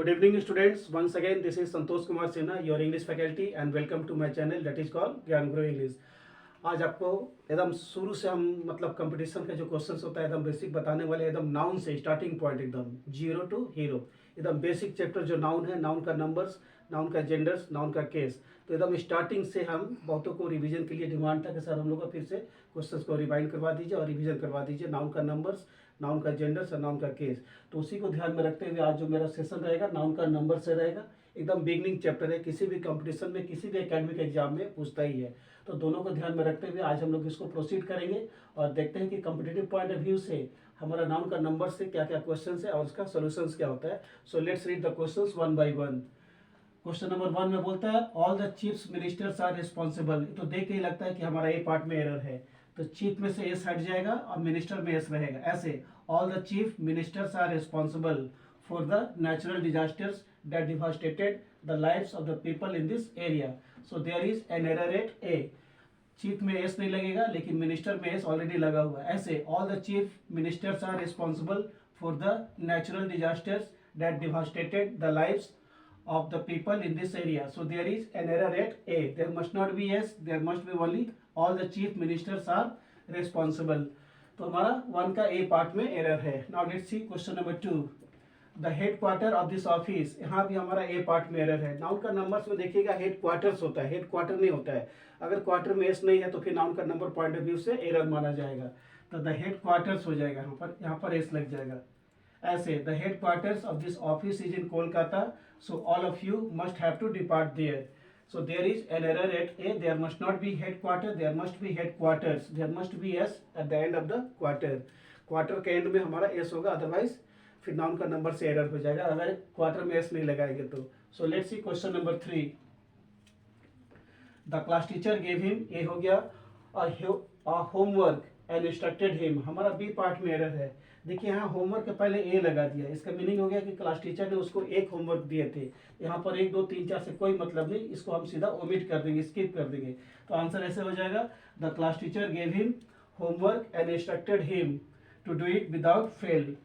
Good evening, students. Once again, this is Santosh Kumar Sinha, your English faculty, and welcome to my channel that is called ज्ञान grow English. आज आपको एकदम शुरू से हम मतलब कंपटीशन का जो क्वेश्चंस होता है एकदम बेसिक बताने वाले, एकदम नाउन से स्टार्टिंग पॉइंट एकदम जीरो टू हीरो, एकदम बेसिक चैप्टर जो नाउन है, नाउन का नंबर्स, नाउन का जेंडर्स, नाउन का केस। तो एकदम स्टार्टिंग से हम बहुतों को रिवीजन के लिए डिमांड था कि सर हम लोग को फिर से क्वेश्चंस को रिवाइंड करवा दीजिए और रिवीजन करवा दीजिए, नाउन का नंबर्स, नाउन का जेंडर्स और नाउन का केस। तो उसी को ध्यान में रखते हुए आज जो मेरा सेशन रहेगा नाउन का नंबर से रहेगा। एकदम बिगनिंग चैप्टर है, किसी भी कंपटीशन में किसी भी एकेडमिक एग्जाम में पूछता ही है। तो दोनों को ध्यान में रखते हुए आज हम लोग इसको प्रोसीड करेंगे और देखते हैं कि कॉम्पिटिटिव पॉइंट ऑफ व्यू से हमारा नाउन का नंबर से क्या क्या क्वेश्चन है और उसका सोल्यूशंस क्या होता है। So let's read the questions one by one. Question number 1 में बोलता है all the chief ministers are responsible. तो देख के ही लगता है कि हमारा ए पार्ट में एरर है, तो चीफ में से एस हट जाएगा और मिनिस्टर में एस रहेगा। ऐसे all the chief ministers are responsible for the natural disasters that devastated the lives of the people in this area. So there is an error at A. Chief में S नहीं लगेगा लेकिन minister में S already लगा हुआ है। ऐसे all the chief ministers are responsible for the natural disasters that devastated the lives of the people in this area. So there is an error at A. There must not be S, there must be only all the chief ministers are responsible. तो हमारा 1 का A part में error है। Now let's see question number 2. The headquarter of this office, यहाँ भी हमारा A part में error है। नाउन का नंबर्स में देखिएगा हेड क्वार्टर्स होता है, हेड क्वार्टर नहीं होता है। अगर क्वार्टर में S नहीं है तो फिर नाउन का नंबर पॉइंट ऑफ व्यू से एरर माना जाएगा। तो द हेड क्वार्टर्स हो जाएगा, यहाँ पर S लग जाएगा। ऐसे the headquarters of this office is in Kolkata, so all of you must have to depart there. So there is an error at A. There must not be headquarter, there must be headquarters, there must be S at the end of the quarter. Quarter के and में हमारा S होगा, otherwise फिर noun का number से error हो जाएगा अगर क्वार्टर में S नहीं लगाएंगे तो। So let's see question number 3। The class teacher gave him, A हो गया, a homework and instructed him. हमारा बी पार्ट में एरर है। देखिए यहाँ होमवर्क के पहले ए लगा दिया, इसका मीनिंग हो गया कि क्लास टीचर ने उसको एक होमवर्क दिए थे। यहाँ पर 1 2 3 4 से कोई मतलब नहीं, इसको हम सीधा ओमिट कर देंगे, स्किप कर देंगे। तो आंसर ऐसे हो जाएगा the class teacher gave him homework and instructed him to do it without fail.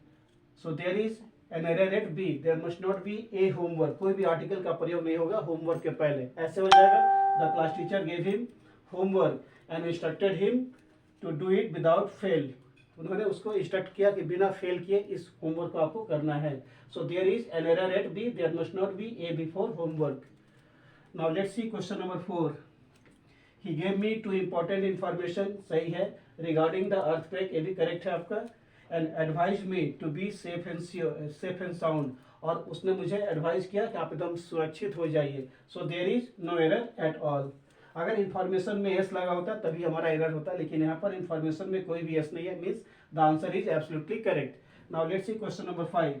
So there is an error at B, there must not be a homework. कोई भी आर्टिकल का प्रयोग नहीं होगा होमवर्क के पहले। ऐसे हो जाएगा the class teacher gave him homework and instructed him to do it without fail. उन्होंने उसको इंस्ट्रक्ट किया कि बिना फेल किए इस होमवर्क को आपको करना है। So there is an error at B, there must not be a before homework. Now let's see question number 4। He gave me 2 important information, सही है, रिगार्डिंग द अर्थक्वेक, ये भी करेक्ट है आपका। And advise me to be safe and sound, और उसने मुझे advise किया कि आप एकदम सुरक्षित हो जाइए। So there is no error at all. अगर इन्फॉर्मेशन में एस लगा होता तभी हमारा एरर होता, लेकिन यहाँ पर इन्फॉर्मेशन में कोई भी एस नहीं है, means the answer is absolutely correct. Now let's see question number 5।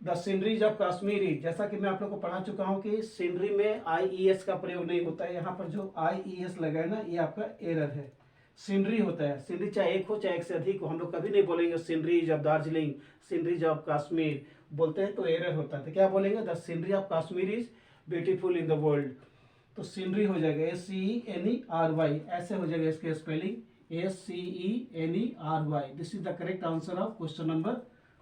The sceneries of Kashmiri, जैसा कि मैं आप लोग को पढ़ा चुका हूँ कि सीनरी में IES का प्रयोग नहीं होता है। यहाँ पर जो IES लगा है ना, ये आपका एरर है। सीनरी होता है, सीनरी चाहे एक हो चाहे एक से अधिक हो, हम लोग कभी नहीं बोलेंगे sceneries of Darjeeling, sceneries of Kashmir. बोलते हैं तो एरर होता है, तो क्या बोलेंगे, the scenery of Kashmir is beautiful in the world. तो सीनरी हो जाएगा SCENERY, ऐसे हो जाएगा इसके spelling SCENERY। This is the correct answer of question number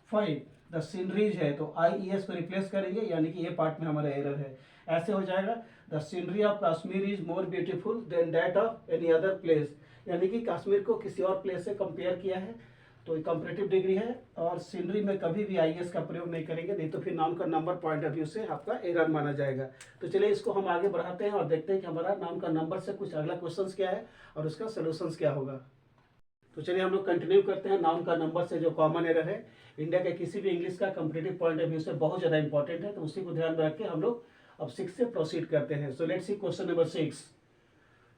5। The sceneries है तो IES को रिप्लेस करेंगे, यानी कि ये पार्ट में हमारा एरर है। ऐसे हो जाएगा the scenery of Kashmir is more beautiful then that of any other place, यानी कि कश्मीर को किसी और प्लेस से कंपेयर किया है, तो कंपैरेटिव डिग्री है। और सीनरी में कभी भी IES का प्रयोग नहीं करेंगे, नहीं तो फिर नाउन का नंबर पॉइंट ऑफ व्यू से आपका एरर माना जाएगा। तो चलिए इसको हम आगे बढ़ाते हैं और देखते हैं कि हमारा नाउन का नंबर से कुछ अगला क्वेश्चन क्या है और उसका सोल्यूशंस क्या होगा। तो चलिए हम लोग कंटिन्यू करते हैं नाउन का नंबर से जो कॉमन एरर है इंडिया के किसी भी इंग्लिश का कंपैरेटिव पॉइंट ऑफ व्यू से बहुत ज़्यादा इंपॉर्टेंट है, तो उसी को ध्यान में रख के हम लोग अब 6 से प्रोसीड करते हैं। सो let's see question number 6।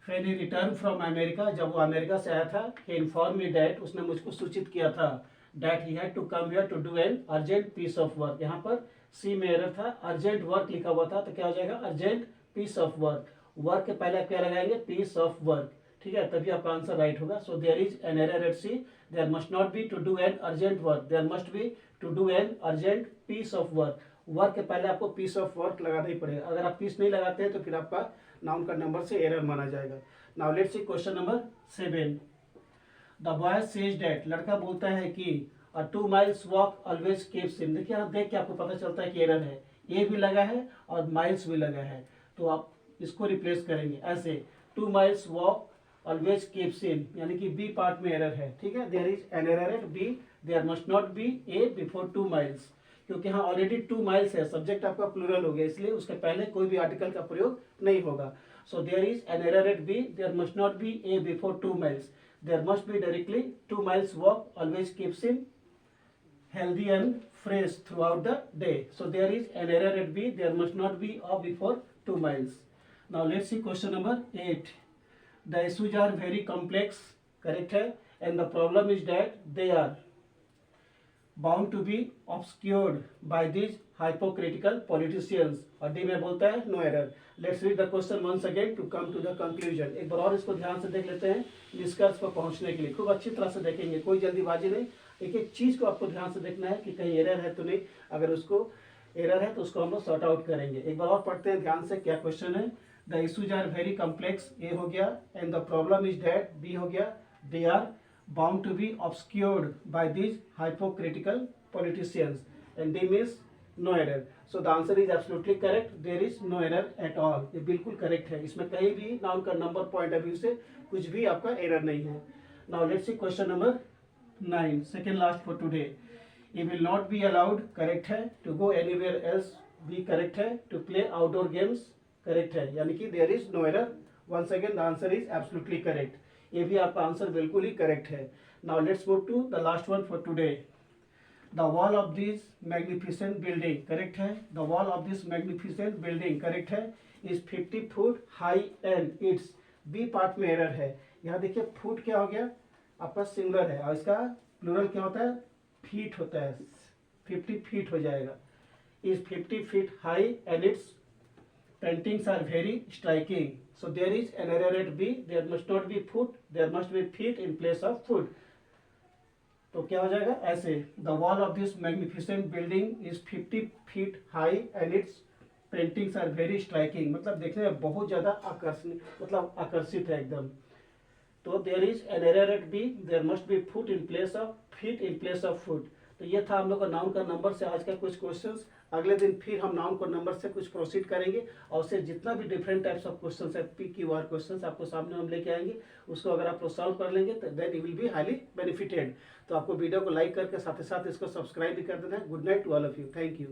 When he returned from America, जब वो अमेरिका से आया था, he informed me that, उसने मुझको सूचित किया था that he had to come here to do an urgent piece of work। यहाँ पर सी में एरर था, अर्जेंट वर्क लिखा हुआ था, तो क्या हो जाएगा urgent piece of work. Work के पहले आप क्या लगाएंगे, पीस ऑफ वर्क, ठीक है, तभी आपका आंसर राइट होगा। So there is an error at C, there must not be to do an urgent work, there must be to do an urgent piece of work. Work के पहले आपको piece of work लगाना ही पड़ेगा, अगर आप piece नहीं लगाते हैं तो फिर आपका नाउन का नंबर से एरर माना जाएगा। Now let's see question number 7। The boy says that, लड़का बोलता है कि और 2 miles walk always keeps in। देखिए यहाँ देख के आपको पता चलता है कि एरर है, ए भी लगा है और माइल्स भी लगा है, तो आप इसको रिप्लेस करेंगे ऐसे 2 miles walk always keeps in, यानी कि बी पार्ट में एरर है, ठीक है। There is an error at B, there must not be a before 2 miles, क्योंकि हाँ ऑलरेडी 2 miles है, सब्जेक्ट आपका प्लूरल हो गया, इसलिए उसके पहले कोई भी आर्टिकल का प्रयोग नहीं होगा। So there is an error at B, there must not be a before 2 miles, there must be directly 2 miles walk always keeps in healthy and fresh throughout the day. So there is an error at B, there must not be a before 2 miles. Now let's see question number 8. The issues are very complex, correct है, and the problem is that they are bound to be obscured by these hypocritical politicians. और D में बोलता है no error. Let's read the question once again to come to the conclusion. एक बार और इसको ध्यान से देख लेते हैं निष्कर्ष पर पहुंचने के लिए, खूब अच्छी तरह से देखेंगे, कोई जल्दीबाजी नहीं, एक एक चीज को आपको ध्यान से देखना है कि कहीं एरर है तो नहीं, अगर उसको एरर है तो उसको हम लोग सॉर्ट आउट करेंगे। एक बार और पढ़ते हैं ध्यान से क्या क्वेश्चन है। The issues are very complex, A हो गया, and the problem is that, B हो गया, they are bound to be obscured by these hypocritical politicians, and D means no error. So the answer is absolutely correct, there is no error at all. ये बिल्कुल correct है, इसमें कहीं भी noun का number point of view से कुछ भी आपका एरर नहीं है। Now let's see question number 9, second last for today. He will not be allowed, correct है, to go anywhere else, भी correct है, to play outdoor games, correct है, यानी कि there is no error. Once again the answer is absolutely correct. ये भी आपका answer बिल्कुल ही करेक्ट है। Now let's move to the last one for today. The wall of this magnificent building, correct है, the wall of this magnificent building, correct है, is 50 foot high and its B part में error है। यहाँ देखिए foot क्या हो गया, आपका सिंगुलर है, और इसका प्लूरल क्या होता है, फीट होता है, 50 फीट हो जाएगा। Is 50 feet high and its paintings are very striking. So there is an error at B, there must not be foot, there must be feet in place of foot. तो क्या हो जाएगा ऐसे, the wall of this magnificent building is 50 feet high and its paintings are very striking, मतलब देखने में बहुत ज्यादा आकर्षणीय, मतलब आकर्षित है एकदम। तो there is an error at B, there must be foot in place of feet in place of foot. तो ये था हम लोग का नाउन का नंबर से आज का कुछ क्वेश्चंस। अगले दिन फिर हम नाउन का नंबर से कुछ प्रोसीड करेंगे, और उससे जितना भी डिफरेंट टाइप्स ऑफ क्वेश्चंस है, PQR क्वेश्चंस आपको सामने हम लेके आएंगे, उसको अगर आप सॉल्व कर लेंगे तो then you will be highly benefited. तो आपको वीडियो को लाइक करके साथ ही साथ इसको सब्सक्राइब भी कर देना है। Good night to all of you, thank you.